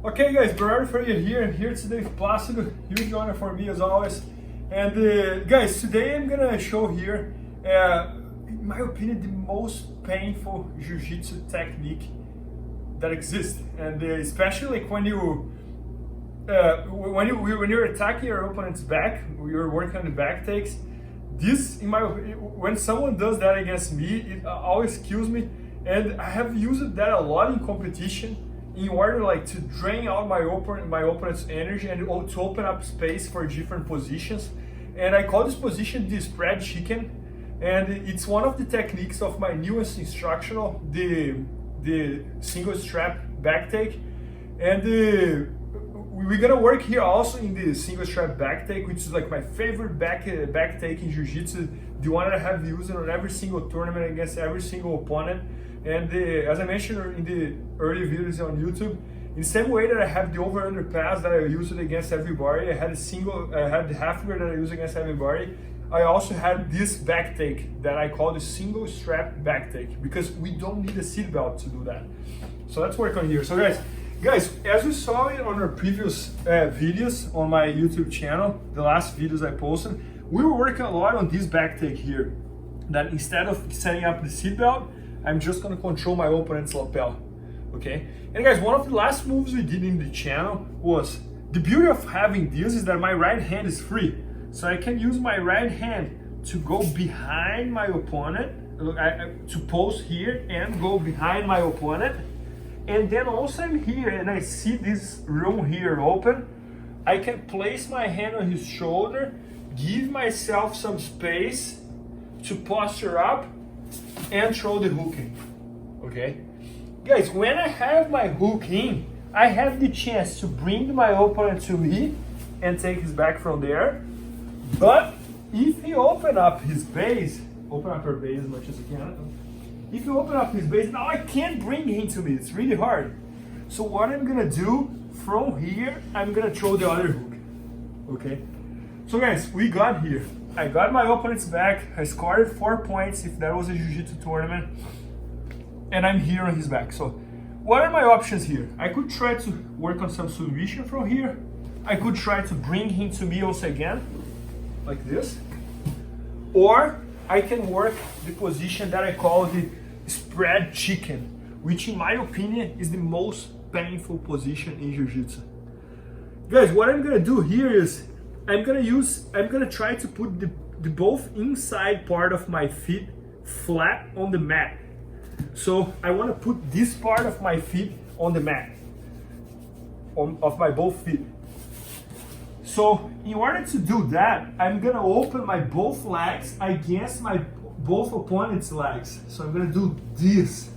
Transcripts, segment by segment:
Okay guys, Bernardo Ferreira here, and here today with Plácido. Huge honor for me as always. And guys, today I'm gonna show here, in my opinion, the most painful jiu-jitsu technique that exists. And especially like when you're attacking your opponent's back, you're working on the back takes. This, when someone does that against me, it always kills me. And I have used that a lot in competition, in order like to drain out my opponent's energy and to open up space for different positions. And I call this position the spread chicken, and it's one of the techniques of my newest instructional, the single strap back take. And we're gonna work here also in the single strap back take, which is like my favorite back take in jiu-jitsu, the one that I have used on every single tournament against every single opponent. And as I mentioned in the early videos on YouTube, in the same way that I have the over-under pass that I used against everybody, I had the half guard that I used against everybody, I also had this back take that I call the single strap back take, because we don't need a seatbelt to do that. So let's work on here. So guys, as you saw it on our previous videos on my YouTube channel, the last videos I posted, we were working a lot on this back take here, that instead of setting up the seatbelt, I'm just gonna control my opponent's lapel, okay? And guys, one of the last moves we did in the channel was, the beauty of having this is that my right hand is free. So I can use my right hand to go behind my opponent, to post here and go behind my opponent. And then also I'm here and I see this room here open. I can place my hand on his shoulder, give myself some space to posture up, and throw the hook in, okay? Guys, when I have my hook in, I have the chance to bring my opponent to me and take his back from there. But if he open up his base, open up her base as much as you can. If you open up his base, now I can't bring him to me, it's really hard. So what I'm gonna do, from here, I'm gonna throw the other hook, okay? So guys, we got here. I got my opponent's back, I scored 4 points if that was a jiu-jitsu tournament, and I'm here on his back. So what are my options here? I could try to work on some submission from here. I could try to bring him to me also again, like this. Or I can work the position that I call the spread chicken, which in my opinion is the most painful position in jiu-jitsu. Guys, what I'm gonna do here is, I'm gonna try to put the both inside part of my feet flat on the mat. So I want to put this part of my feet on the mat, of my both feet. So in order to do that, I'm gonna open my both legs against my both opponent's legs. So I'm gonna do this.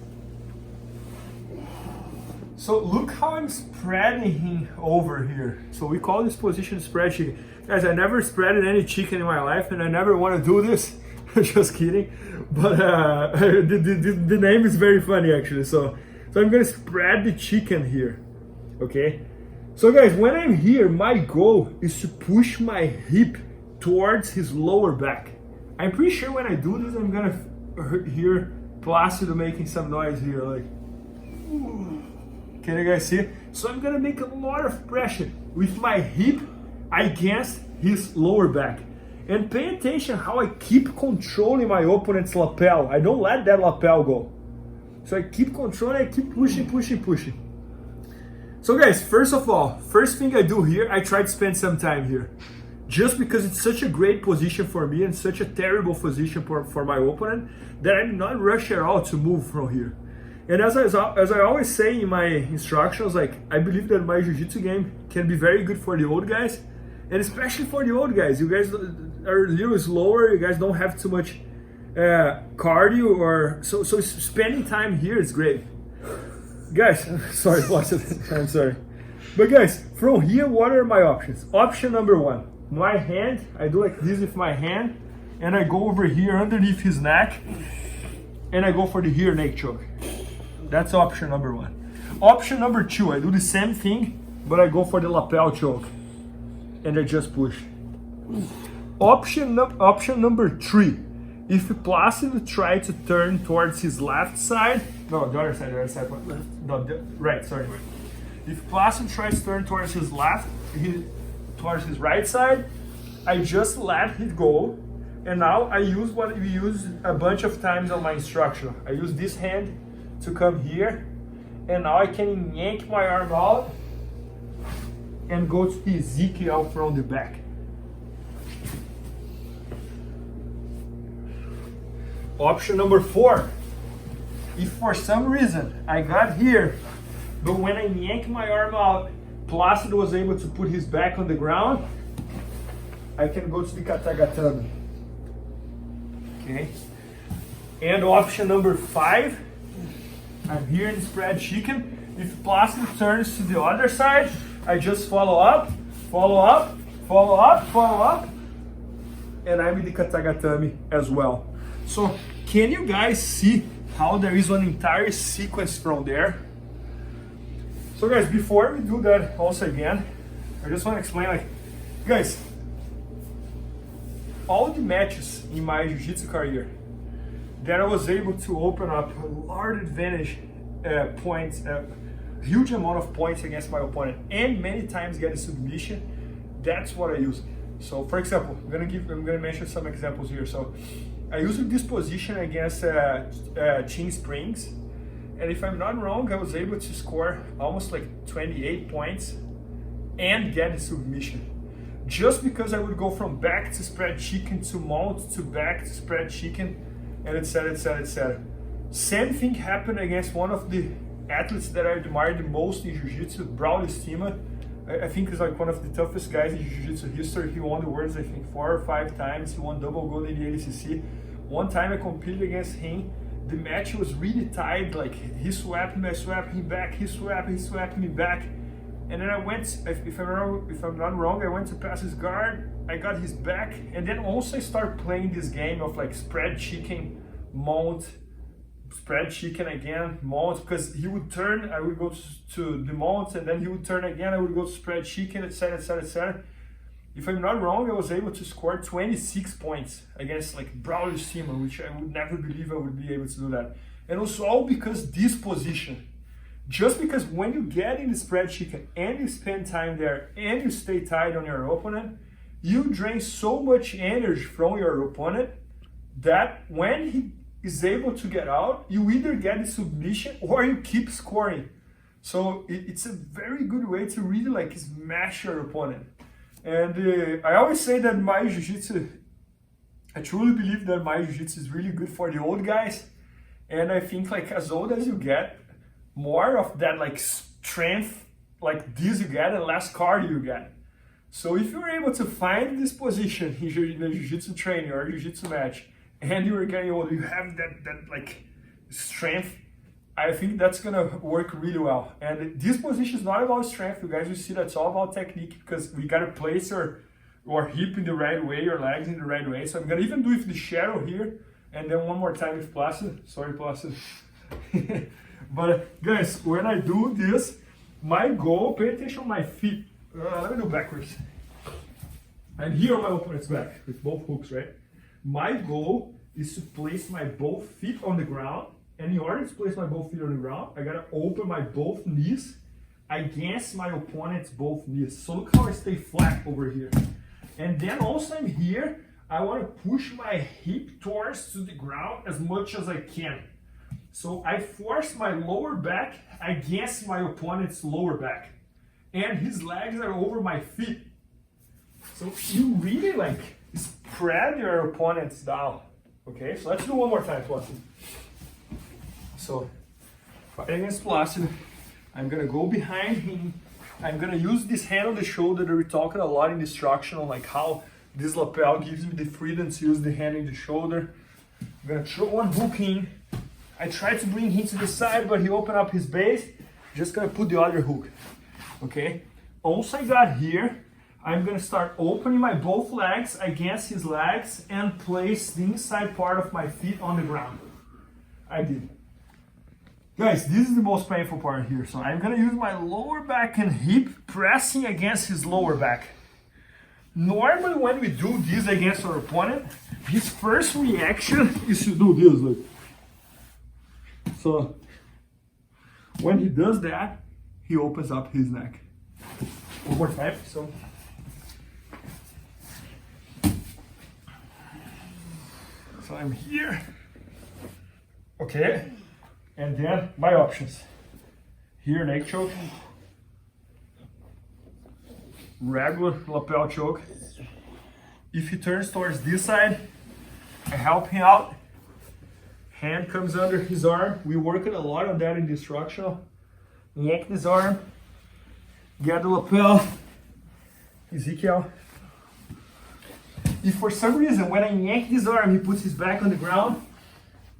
So look how I'm spreading him over here. So we call this position spread chicken. Guys, I never spreaded any chicken in my life, and I never want to do this. Just kidding. But the name is very funny actually. So I'm gonna spread the chicken here, okay? So guys, when I'm here, my goal is to push my hip towards his lower back. I'm pretty sure when I do this, I'm gonna hear Plácido making some noise here, like. Can you guys see? So I'm gonna make a lot of pressure with my hip against his lower back. And pay attention how I keep controlling my opponent's lapel. I don't let that lapel go. So I keep controlling, I keep pushing. So guys, first of all, first thing I do here, I try to spend some time here. Just because it's such a great position for me and such a terrible position for my opponent, that I'm not rushed at all to move from here. And as I always say in my instructions, like, I believe that my jiu-jitsu game can be very good for the old guys, and especially for the old guys. You guys are a little slower, you guys don't have too much cardio, or so spending time here is great. Guys, sorry, I'm sorry. But guys, from here, what are my options? Option number one, my hand, I do like this with my hand, and I go over here underneath his neck, and I go for the rear neck choke. That's option number one. Option number two, I do the same thing, but I go for the lapel choke, and I just push. Option number three, if Plácido try to turn towards his left side, no, the other side, no, right, sorry. If Placid tries to turn towards his towards his right side, I just let it go. And now I use what we use a bunch of times on my instruction. I use this hand to come here, and now I can yank my arm out and go to the Ezekiel from the back. Option number 4. If for some reason I got here, but when I yank my arm out, Placid was able to put his back on the ground, I can go to the Katagatame. Okay. And option number 5, I'm here in spread chicken. If Placid turns to the other side, I just follow up, follow up, follow up, follow up, and I'm in the Katagatame as well. So can you guys see how there is an entire sequence from there? So guys, before we do that also again, I just want to explain, like, guys, all the matches in my jiu-jitsu career that I was able to open up a large advantage points, huge amount of points against my opponent, and many times get a submission, that's what I use. So for example, I'm gonna mention some examples here. So I used this position against Chin Springs, and if I'm not wrong, I was able to score almost like 28 points and get a submission. Just because I would go from back to spread chicken to mount to back to spread chicken, and etc, etc, etc. Same thing happened against one of the athletes that I admire the most in jiu-jitsu, Braulio Estima. I think he's like one of the toughest guys in jiu-jitsu history. He won the worlds, I think, 4 or 5 times. He won double gold in the ADCC. One time I competed against him. The match was really tight. Like, he swept me, I swept him back. He swept me back. And then I went, if I'm not wrong, I went to pass his guard. I got his back, and then also I start playing this game of like spread chicken, mount, spread chicken again, mount, because he would turn, I would go to the mount, and then he would turn again, I would go to spread chicken, etc, etc, etc. If I'm not wrong, I was able to score 26 points against like Braulio Estima, which I would never believe I would be able to do that. And also all because this position. Just because when you get in the spread chicken and you spend time there and you stay tight on your opponent, you drain so much energy from your opponent that when he is able to get out, you either get a submission or you keep scoring. So it's a very good way to really like smash your opponent. And I always say that my jiu-jitsu, I truly believe that my jiu-jitsu is really good for the old guys. And I think like as old as you get, more of that like strength like this you get and less cardio you get. So if you're able to find this position in a jiu-jitsu training or a jiu-jitsu match and you're getting older, you have that like strength, I think that's gonna work really well. And this position is not about strength, you guys will see that's all about technique, because we gotta place our hip in the right way, your legs in the right way. So I'm gonna even do it with the shadow here, and then one more time with Placid. Sorry, Placid. But guys, when I do this, my goal, pay attention on my feet. Let me do backwards. I'm here on my opponent's back with both hooks, right? My goal is to place my both feet on the ground. And in order to place my both feet on the ground, I gotta open my both knees against my opponent's both knees. So look how I stay flat over here. And then also I'm here, I wanna push my hip towards to the ground as much as I can. So I force my lower back against my opponent's lower back. And his legs are over my feet. So you really like spread your opponents down. Okay, so let's do one more time, Placid. So, fighting against Placid, I'm gonna go behind him. I'm gonna use this hand on the shoulder that we're talking a lot in instructional, like how this lapel gives me the freedom to use the hand in the shoulder. I'm gonna throw one hook in. I try to bring him to the side, but he opened up his base. Just gonna put the other hook, okay? Once I got here, I'm gonna start opening my both legs against his legs and place the inside part of my feet on the ground. I did. Guys, this is the most painful part here. So I'm gonna use my lower back and hip pressing against his lower back. Normally when we do this against our opponent, his first reaction is to do this, like. So when he does that, he opens up his neck. One more time, so. So I'm here. Okay, and then my options. Here, neck choke. Regular lapel choke. If he turns towards this side, I help him out. Hand comes under his arm. We worked a lot on that in the instructional. Yank his arm. Get the lapel. Ezekiel. If for some reason when I yank his arm, he puts his back on the ground,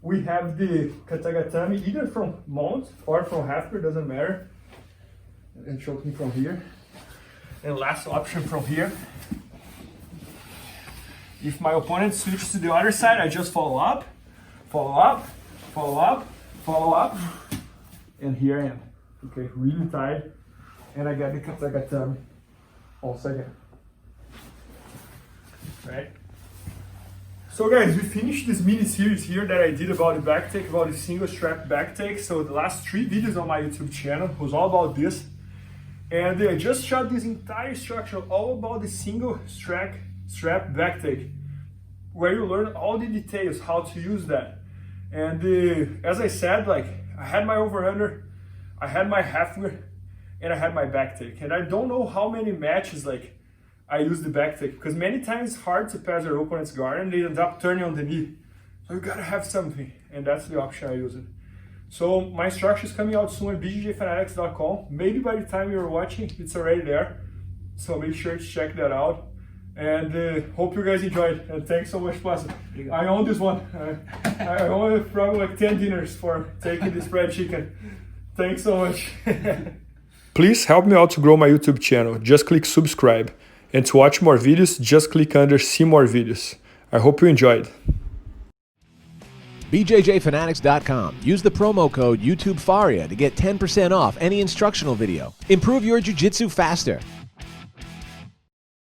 we have the katagatame either from mount or from half guard, doesn't matter. And choking from here. And last option from here. If my opponent switches to the other side, I just follow up, follow up, follow up, follow up, and here I am. Okay, really tight, and I got the katagatame also again. Right? So guys, we finished this mini series here that I did about the back take, about the single strap back take. So the last 3 videos on my YouTube channel was all about this. And I just shot this entire structure all about the single strap back take, where you learn all the details, how to use that. And as I said, like, I had my over-under, I had my half guard, and I had my back take. And I don't know how many matches, like, I use the back take, because many times it's hard to pass your opponent's guard and they end up turning on the knee. So you gotta have something, and that's the option I use it. So my instruction is coming out soon at bjjfanatics.com. Maybe by the time you're watching, it's already there. So make sure to check that out. And hope you guys enjoyed. And thanks so much, Plaza. I own this one. I own probably like 10 dinners for taking this fried chicken. Thanks so much. Please help me out to grow my YouTube channel. Just click subscribe. And to watch more videos, just click under see more videos. I hope you enjoyed. BJJFanatics.com. Use the promo code YouTubeFaria to get 10% off any instructional video. Improve your jiu-jitsu faster.